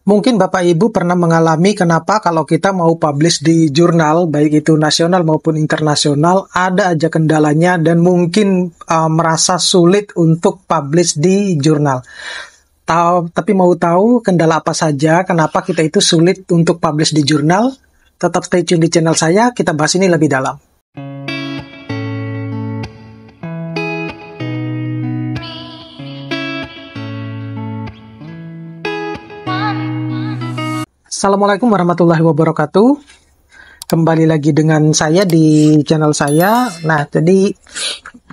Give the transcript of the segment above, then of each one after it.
Mungkin Bapak Ibu pernah mengalami kenapa kalau kita mau publish di jurnal, baik itu nasional maupun internasional, ada aja kendalanya dan mungkin merasa sulit untuk publish di jurnal. Tapi mau tahu kendala apa saja, kenapa kita itu sulit untuk publish di jurnal? Tetap stay tune di channel saya, kita bahas ini lebih dalam. Assalamualaikum warahmatullahi wabarakatuh. Kembali lagi dengan saya di channel saya. Nah, jadi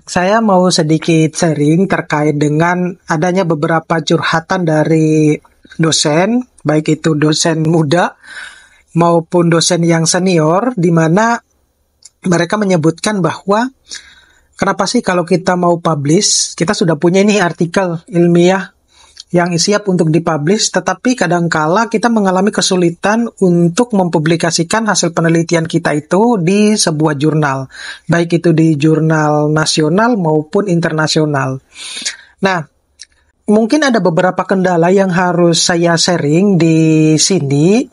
saya mau sedikit sharing terkait dengan adanya beberapa curhatan dari dosen, baik itu dosen muda maupun dosen yang senior, di mana mereka menyebutkan bahwa kenapa sih kalau kita mau publish, kita sudah punya ini artikel ilmiah yang siap untuk dipublish, tetapi kadangkala kita mengalami kesulitan untuk mempublikasikan hasil penelitian kita itu di sebuah jurnal, baik itu di jurnal nasional maupun internasional. Nah, mungkin ada beberapa kendala yang harus saya sharing di sini,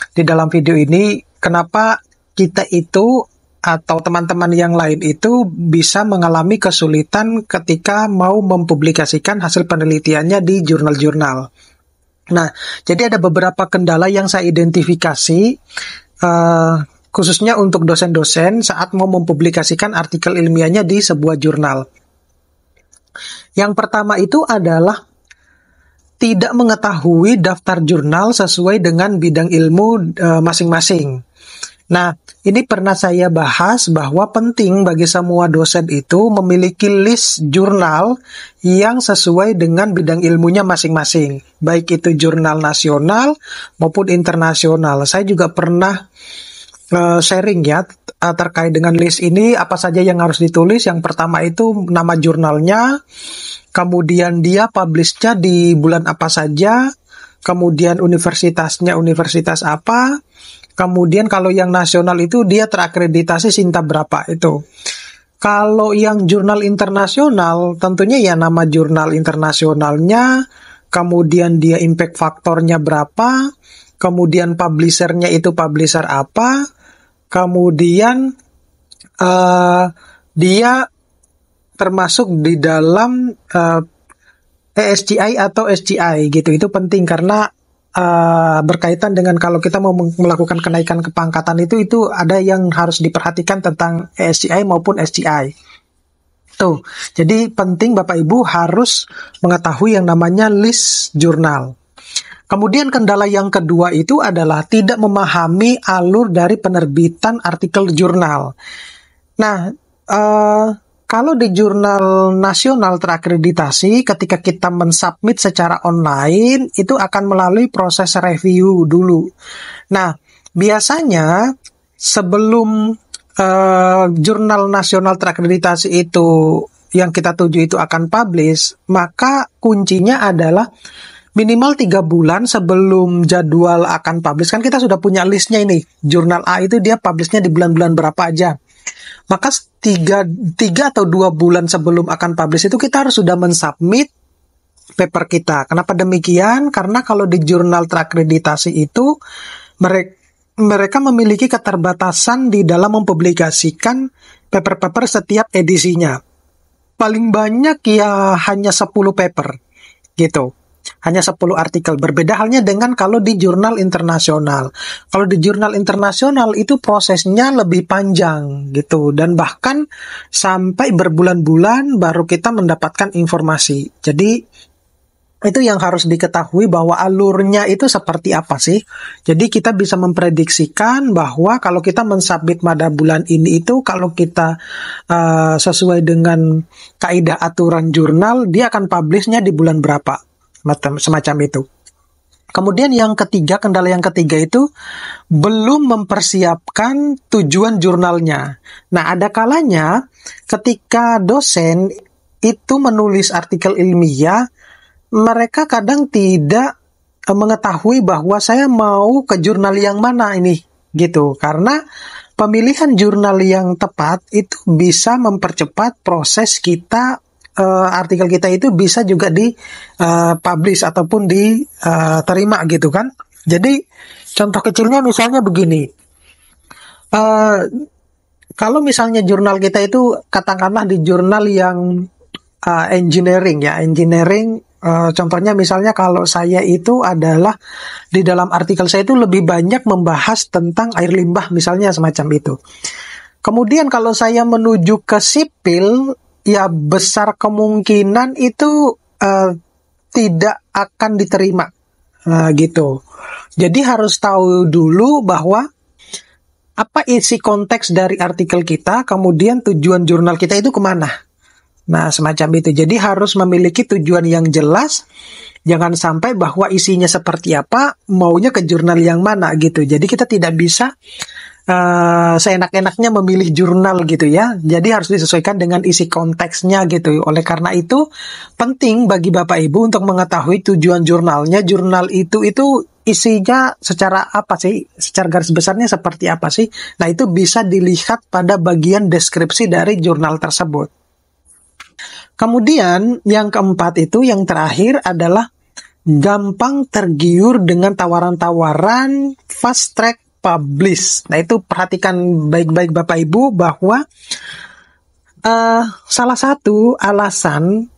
di dalam video ini, kenapa kita itu atau teman-teman yang lain itu bisa mengalami kesulitan ketika mau mempublikasikan hasil penelitiannya di jurnal-jurnal. Nah, jadi ada beberapa kendala yang saya identifikasi, khususnya untuk dosen-dosen saat mau mempublikasikan artikel ilmiahnya di sebuah jurnal. Yang pertama itu adalah tidak mengetahui daftar jurnal sesuai dengan bidang ilmu masing-masing. Nah, ini pernah saya bahas bahwa penting bagi semua dosen itu memiliki list jurnal yang sesuai dengan bidang ilmunya masing-masing, baik itu jurnal nasional maupun internasional. Saya juga pernah sharing ya terkait dengan list ini, apa saja yang harus ditulis. Yang pertama itu nama jurnalnya, kemudian dia publish-nya di bulan apa saja, kemudian universitasnya universitas apa. Kemudian kalau yang nasional itu dia terakreditasi Sinta berapa itu. Kalau yang jurnal internasional tentunya ya nama jurnal internasionalnya, kemudian dia impact faktornya berapa, kemudian publishernya itu publisher apa, kemudian dia termasuk di dalam ESGI atau SGI gitu. Itu penting karena berkaitan dengan kalau kita mau melakukan kenaikan kepangkatan itu ada yang harus diperhatikan tentang ESGI maupun SGI. Tuh, jadi penting Bapak Ibu harus mengetahui yang namanya list jurnal. Kemudian kendala yang kedua itu adalah tidak memahami alur dari penerbitan artikel jurnal. Nah, kalau di jurnal nasional terakreditasi, ketika kita mensubmit secara online, itu akan melalui proses review dulu. Nah, biasanya sebelum jurnal nasional terakreditasi itu yang kita tuju itu akan publish, maka kuncinya adalah minimal 3 bulan sebelum jadwal akan publish. Kan kita sudah punya listnya ini. Jurnal A itu dia publishnya di bulan-bulan berapa aja. Maka 3 atau 2 bulan sebelum akan publish itu kita harus sudah mensubmit paper kita. Kenapa demikian? Karena kalau di jurnal terakreditasi itu mereka memiliki keterbatasan di dalam mempublikasikan paper-paper setiap edisinya. Paling banyak ya hanya 10 paper gitu. Hanya 10 artikel. Berbeda halnya dengan kalau di jurnal internasional. Kalau di jurnal internasional itu prosesnya lebih panjang gitu. Dan bahkan sampai berbulan-bulan baru kita mendapatkan informasi. Jadi itu yang harus diketahui bahwa alurnya itu seperti apa sih. Jadi kita bisa memprediksikan bahwa kalau kita mensubmit pada bulan ini itu kalau kita sesuai dengan kaidah aturan jurnal, dia akan publishnya di bulan berapa. Semacam itu. Kemudian yang ketiga, kendala yang ketiga itu belum mempersiapkan tujuan jurnalnya. Nah, ada kalanya ketika dosen itu menulis artikel ilmiah, mereka kadang tidak mengetahui bahwa saya mau ke jurnal yang mana ini gitu. Karena pemilihan jurnal yang tepat itu bisa mempercepat proses kita artikel kita itu bisa juga di publish ataupun diterima gitu kan. Jadi contoh kecilnya misalnya begini. Kalau misalnya jurnal kita itu katakanlah di jurnal yang engineering ya, contohnya misalnya kalau saya itu adalah di dalam artikel saya itu lebih banyak membahas tentang air limbah misalnya semacam itu. Kemudian kalau saya menuju ke sipil, ya besar kemungkinan itu tidak akan diterima gitu. Jadi harus tahu dulu bahwa apa isi konteks dari artikel kita, kemudian tujuan jurnal kita itu kemana. Nah, semacam itu. Jadi harus memiliki tujuan yang jelas. Jangan sampai bahwa isinya seperti apa, maunya ke jurnal yang mana gitu. Jadi kita tidak bisa seenak-enaknya memilih jurnal gitu ya. Jadi harus disesuaikan dengan isi konteksnya gitu. Oleh karena itu penting bagi Bapak Ibu untuk mengetahui tujuan jurnalnya. Jurnal itu isinya secara apa sih? Secara garis besarnya seperti apa sih? Nah, itu bisa dilihat pada bagian deskripsi dari jurnal tersebut. Kemudian yang keempat itu, yang terakhir adalah gampang tergiur dengan tawaran-tawaran fast track publish. Nah, itu perhatikan baik-baik Bapak Ibu bahwa salah satu alasan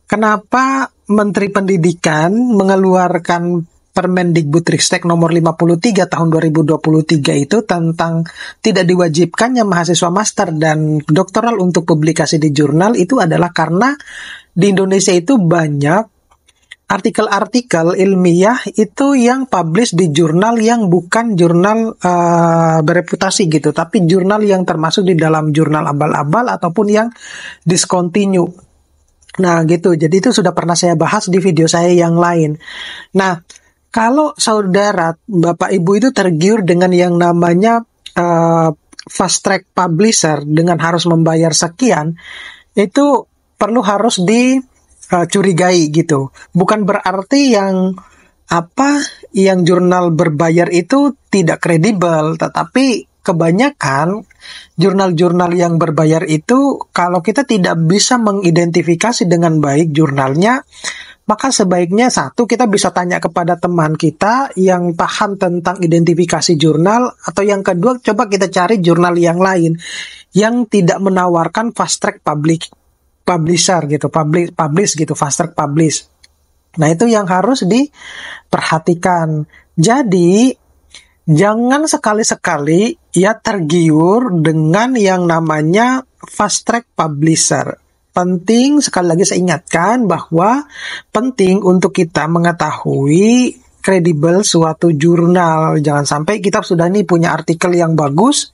kenapa Menteri Pendidikan mengeluarkan Permendikbudristek nomor 53 tahun 2023 itu tentang tidak diwajibkannya mahasiswa master dan doktoral untuk publikasi di jurnal itu adalah karena di Indonesia itu banyak artikel-artikel ilmiah itu yang publish di jurnal yang bukan jurnal bereputasi gitu, tapi jurnal yang termasuk di dalam jurnal abal-abal ataupun yang discontinue. Nah gitu, jadi itu sudah pernah saya bahas di video saya yang lain. Nah, kalau saudara, Bapak Ibu itu tergiur dengan yang namanya fast track publisher dengan harus membayar sekian, itu harus dicurigai gitu. Bukan berarti yang jurnal berbayar itu tidak kredibel, tetapi kebanyakan jurnal-jurnal yang berbayar itu kalau kita tidak bisa mengidentifikasi dengan baik jurnalnya, maka sebaiknya satu, kita bisa tanya kepada teman kita yang paham tentang identifikasi jurnal, atau yang kedua, coba kita cari jurnal yang lain yang tidak menawarkan fast track publisher gitu, publish gitu, fast track publish. Nah, itu yang harus diperhatikan. Jadi, jangan sekali-sekali ya tergiur dengan yang namanya fast track publisher. Penting, sekali lagi saya ingatkan bahwa penting untuk kita mengetahui kredibel suatu jurnal. Jangan sampai kita sudah punya artikel yang bagus,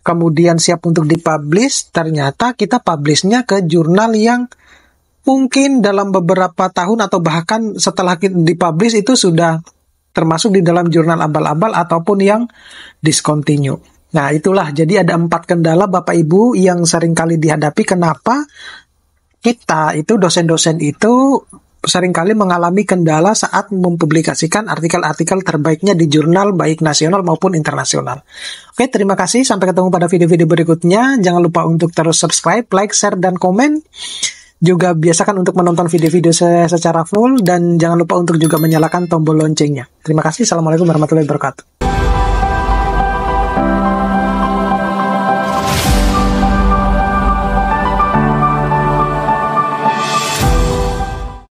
kemudian siap untuk dipublish, ternyata kita publishnya ke jurnal yang mungkin dalam beberapa tahun atau bahkan setelah kita dipublish itu sudah termasuk di dalam jurnal abal-abal ataupun yang discontinue. Nah, itulah, jadi ada 4 kendala Bapak Ibu yang seringkali dihadapi. Kenapa kita itu, dosen-dosen itu seringkali mengalami kendala saat mempublikasikan artikel-artikel terbaiknya di jurnal baik nasional maupun internasional. Oke, terima kasih. Sampai ketemu pada video-video berikutnya. Jangan lupa untuk terus subscribe, like, share, dan komen. Juga biasakan untuk menonton video-video saya secara full. Dan jangan lupa untuk juga menyalakan tombol loncengnya. Terima kasih. Assalamualaikum warahmatullahi wabarakatuh.